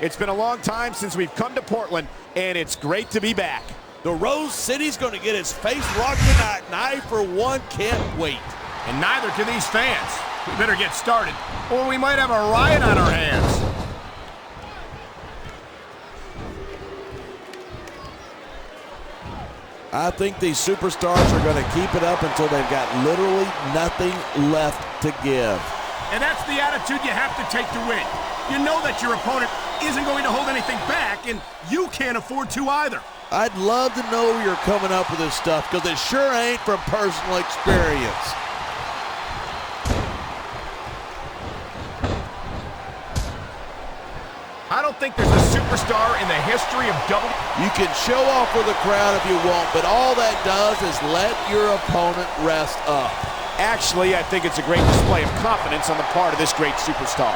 It's been a long time since we've come to Portland, and it's great to be back. The Rose City's going to get his face rocked tonight, and I, for one, can't wait. And neither can these fans. We better get started, or we might have a riot on our hands. I think these superstars are going to keep it up until they've got literally nothing left to give. And that's the attitude you have to take to win. You know that your opponent isn't going to hold anything back, and you can't afford to either. I'd love to know where you're coming up with this stuff, because it sure ain't from personal experience. I don't think there's a superstar in the history of You can show off for the crowd if you want, but all that does is let your opponent rest up. Actually, I think it's a great display of confidence on the part of this great superstar.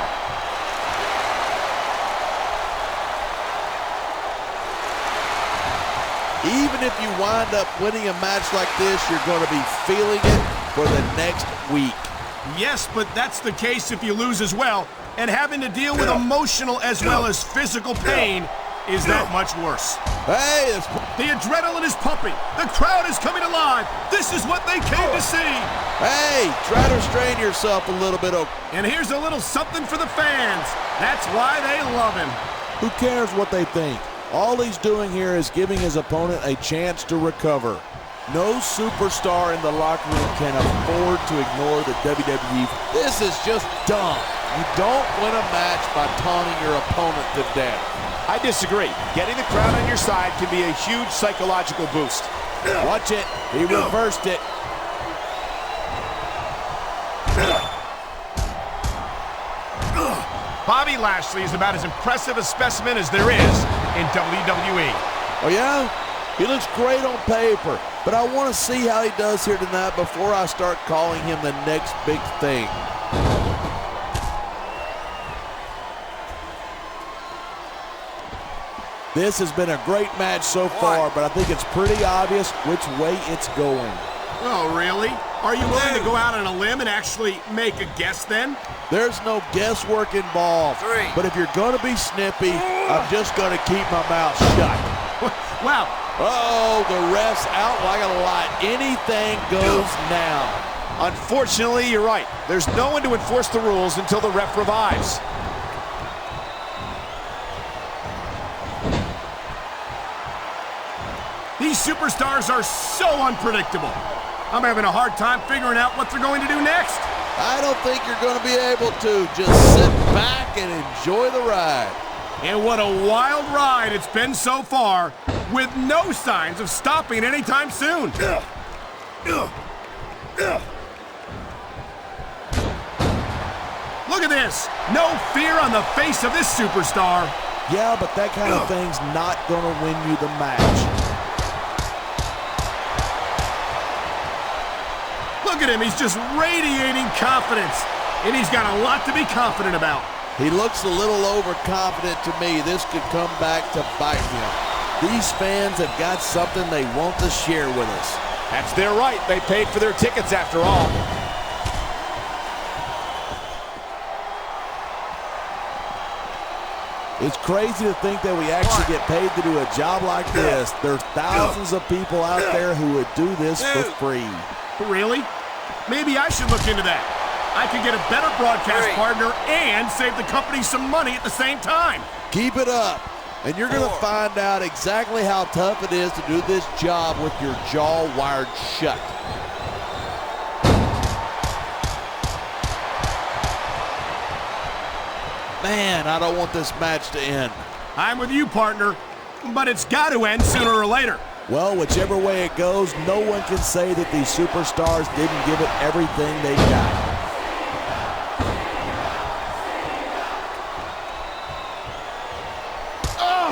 Even if you wind up winning a match like this, you're going to be feeling it for the next week. Yes, but that's the case if you lose as well. And having to deal with emotional as well as physical pain is that much worse. Hey, the adrenaline is pumping. The crowd is coming alive. This is what they came to see. Hey, try to restrain yourself a little bit. And here's a little something for the fans. That's why they love him. Who cares what they think? All he's doing here is giving his opponent a chance to recover. No superstar in the locker room can afford to ignore the WWE. This is just dumb. You don't win a match by taunting your opponent to death. I disagree. Getting the crowd on your side can be a huge psychological boost. Watch it. He reversed it. Bobby Lashley is about as impressive a specimen as there is in WWE. Oh, yeah? He looks great on paper, but I want to see how he does here tonight before I start calling him the next big thing. This has been a great match so far, but I think it's pretty obvious which way it's going. Oh, really? Are you willing to go out on a limb and actually make a guess then? There's no guesswork involved. But if you're going to be snippy, I'm just going to keep my mouth shut. Wow. Oh, the ref's out like a light. Anything goes now. Unfortunately, you're right. There's no one to enforce the rules until the ref revives. These superstars are so unpredictable. I'm having a hard time figuring out what they're going to do next. I don't think you're going to be able to. Just sit back and enjoy the ride. And what a wild ride it's been so far, with no signs of stopping anytime soon. Look at this. No fear on the face of this superstar. Yeah, but that kind of thing's not going to win you the match. Look at him, he's just radiating confidence. And he's got a lot to be confident about. He looks a little overconfident to me. This could come back to bite him. These fans have got something they want to share with us. That's their right. They paid for their tickets after all. It's crazy to think that we actually get paid to do a job like this. There's thousands of people out there who would do this for free. Really? Maybe I should look into that. I could get a better broadcast partner and save the company some money at the same time. Keep it up, and you're going to find out exactly how tough it is to do this job with your jaw wired shut. Man, I don't want this match to end. I'm with you, partner, but it's got to end sooner or later. Well, whichever way it goes, no one can say that these superstars didn't give it everything they got.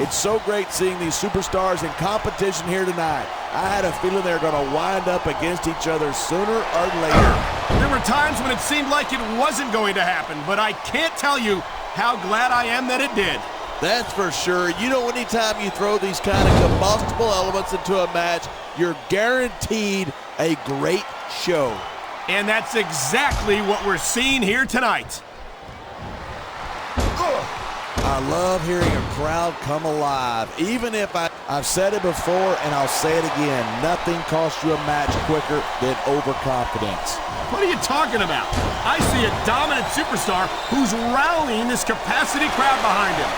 It's so great seeing these superstars in competition here tonight. I had a feeling they were going to wind up against each other sooner or later. There were times when it seemed like it wasn't going to happen, but I can't tell you how glad I am that it did. That's for sure. You know, anytime you throw these kind of combustible elements into a match, you're guaranteed a great show. And that's exactly what we're seeing here tonight. I love hearing a crowd come alive. Even if I've said it before and I'll say it again, nothing costs you a match quicker than overconfidence. What are you talking about? I see a dominant superstar who's rallying this capacity crowd behind him.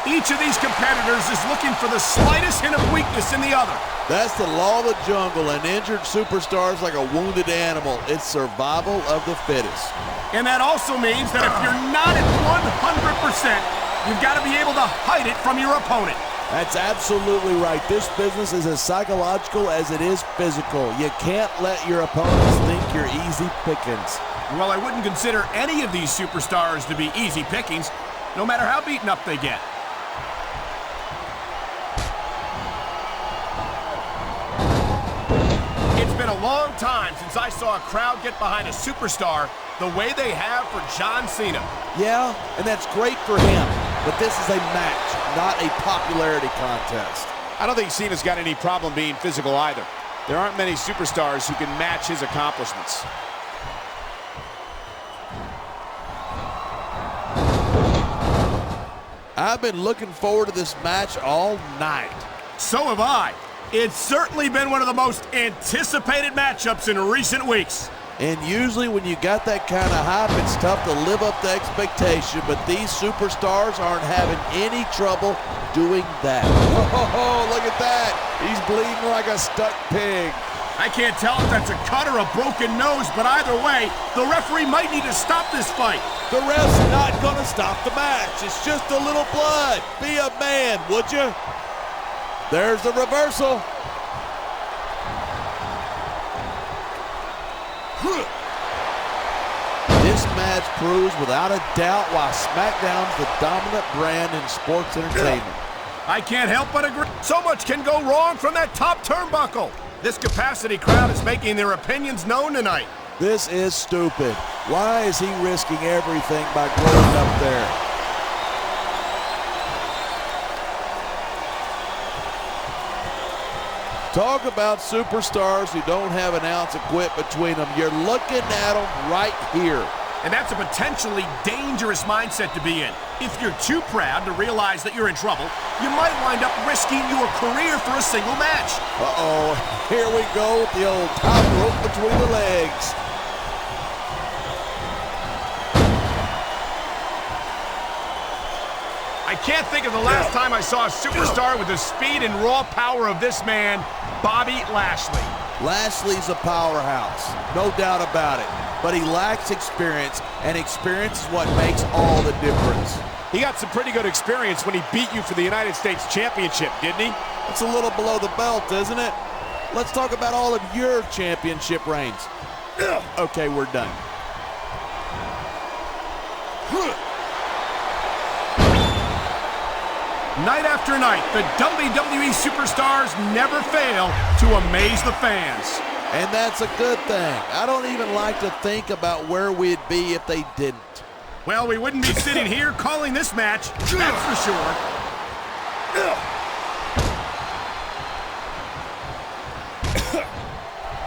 Each of these competitors is looking for the slightest hint of weakness in the other. That's the law of the jungle. An injured superstar is like a wounded animal. It's survival of the fittest. And that also means that if you're not at 100%, you've got to be able to hide it from your opponent. That's absolutely right. This business is as psychological as it is physical. You can't let your opponents think you're easy pickings. Well, I wouldn't consider any of these superstars to be easy pickings, no matter how beaten up they get. It's been a long time since I saw a crowd get behind a superstar the way they have for John Cena. Yeah, and that's great for him. But this is a match, not a popularity contest. I don't think Cena's got any problem being physical either. There aren't many superstars who can match his accomplishments. I've been looking forward to this match all night. So have I. It's certainly been one of the most anticipated matchups in recent weeks. And usually when you got that kind of hype, it's tough to live up to expectation, but these superstars aren't having any trouble doing that. Oh, look at that. He's bleeding like a stuck pig. I can't tell if that's a cut or a broken nose, but either way, the referee might need to stop this fight. The ref's not going to stop the match. It's just a little blood. Be a man, would you? There's the reversal. This match proves without a doubt why Smackdown's the dominant brand in sports entertainment. I can't help but agree. So much can go wrong from that top turnbuckle. This capacity crowd is making their opinions known tonight. This is stupid. Why is he risking everything by going up there? Talk about superstars who don't have an ounce of quit between them. You're looking at them right here. And that's a potentially dangerous mindset to be in. If you're too proud to realize that you're in trouble, you might wind up risking your career for a single match. Uh-oh, here we go with the old top rope between the legs. I can't think of the last time I saw a superstar with the speed and raw power of this man, Bobby Lashley. Lashley's a powerhouse, no doubt about it. But he lacks experience, and experience is what makes all the difference. He got some pretty good experience when he beat you for the United States Championship, didn't he? That's a little below the belt, isn't it? Let's talk about all of your championship reigns. Okay, we're done. Night after night, the WWE superstars never fail to amaze the fans. And that's a good thing. I don't even like to think about where we'd be if they didn't. Well, we wouldn't be sitting here calling this match, that's for sure.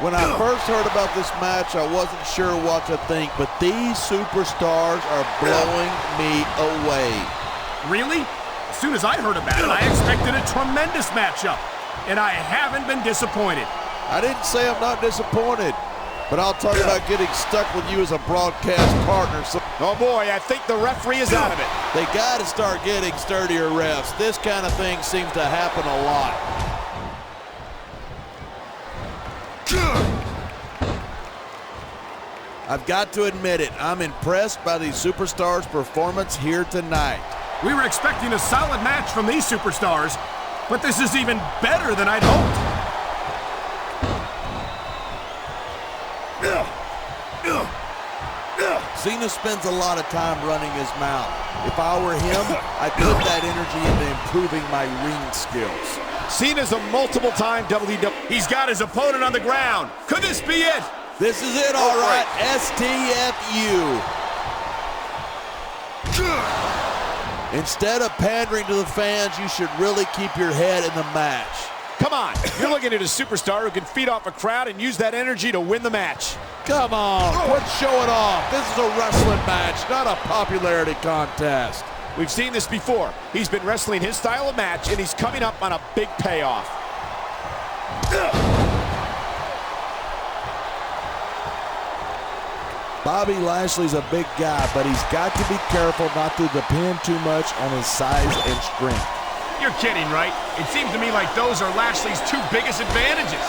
When I first heard about this match, I wasn't sure what to think, but these superstars are blowing me away. Really? As soon as I heard about it, I expected a tremendous matchup, and I haven't been disappointed. I didn't say I'm not disappointed, but I'll talk about getting stuck with you as a broadcast partner. So Oh boy, I think the referee is out of it. they got to start getting sturdier refs. This kind of thing seems to happen a lot. I've got to admit it, I'm impressed by these superstars' performance here tonight. We were expecting a solid match from these superstars, but this is even better than I'd hoped. Cena spends a lot of time running his mouth. If I were him, I'd put that energy into improving my ring skills. Cena's a multiple-time WWE. He's got his opponent on the ground. Could this be it? This is it, all right. STFU. Instead of pandering to the fans, you should really keep your head in the match. Come on, you're looking at a superstar who can feed off a crowd and use that energy to win the match. Come on, quit showing off. This is a wrestling match, not a popularity contest. We've seen this before. He's been wrestling his style of match, and he's coming up on a big payoff. Bobby Lashley's a big guy, but he's got to be careful not to depend too much on his size and strength. You're kidding, right? It seems to me like those are Lashley's two biggest advantages.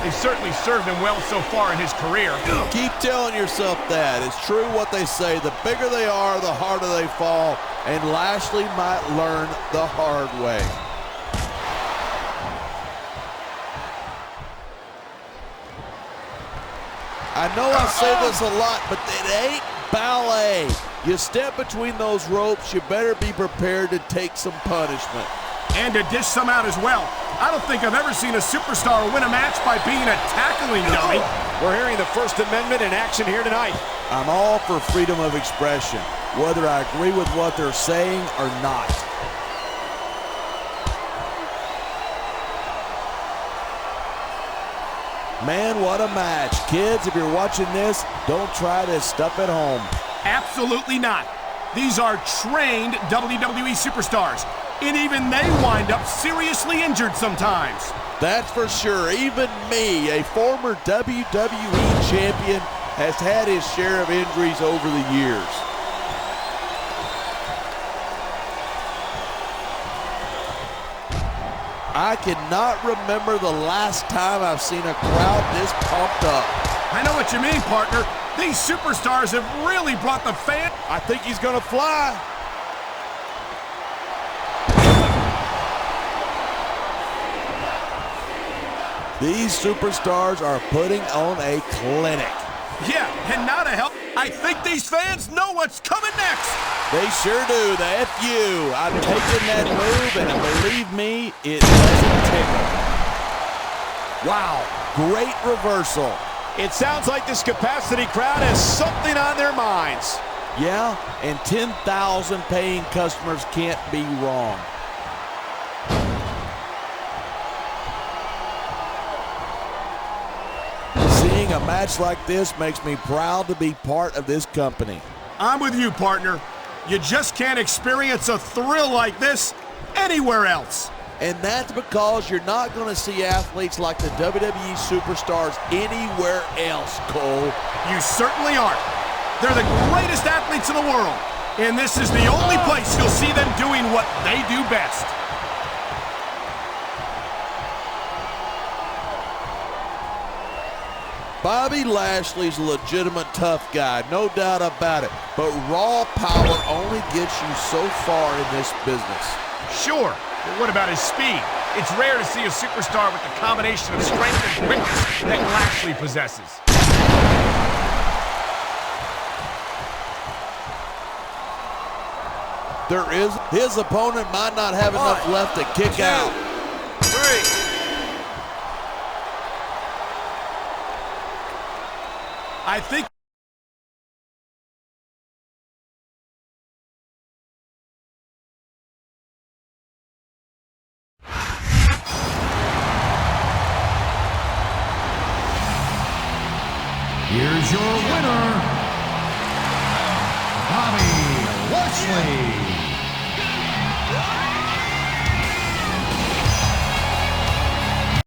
They've certainly served him well so far in his career. Keep telling yourself that. It's true what they say. The bigger they are, the harder they fall. And Lasley might learn the hard way. I know I say this a lot, but it ain't ballet. You step between those ropes, you better be prepared to take some punishment. And to dish some out as well. I don't think I've ever seen a superstar win a match by being a tackling dummy. We're hearing the First Amendment in action here tonight. I'm all for freedom of expression, whether I agree with what they're saying or not. Man, what a match. Kids, if you're watching this, don't try this stuff at home. Absolutely not. These are trained WWE superstars, and even they wind up seriously injured sometimes. That's for sure. Even me, a former WWE champion, has had his share of injuries over the years. I cannot remember the last time I've seen a crowd this pumped up. I know what you mean, partner. These superstars have really brought the fan. I think he's gonna fly. These superstars are putting on a clinic. Yeah, and now to help, I think these fans know what's coming next. They sure do. The F.U. I'm taking that move, and believe me, it doesn't tickle. Wow, great reversal. It sounds like this capacity crowd has something on their minds. Yeah, and 10,000 paying customers can't be wrong. Seeing a match like this makes me proud to be part of this company. I'm with you, partner. You just can't experience a thrill like this anywhere else. And that's because you're not going to see athletes like the WWE superstars anywhere else, Cole. You certainly aren't. They're the greatest athletes in the world, and this is the only place you'll see them doing what they do best. Bobby Lashley's a legitimate tough guy, no doubt about it. But raw power only gets you so far in this business. Sure, but what about his speed? It's rare to see a superstar with the combination of strength and quickness that Lasley possesses. His opponent might not have enough left to kick out. 3. I think here's your winner, Bobby Lasley.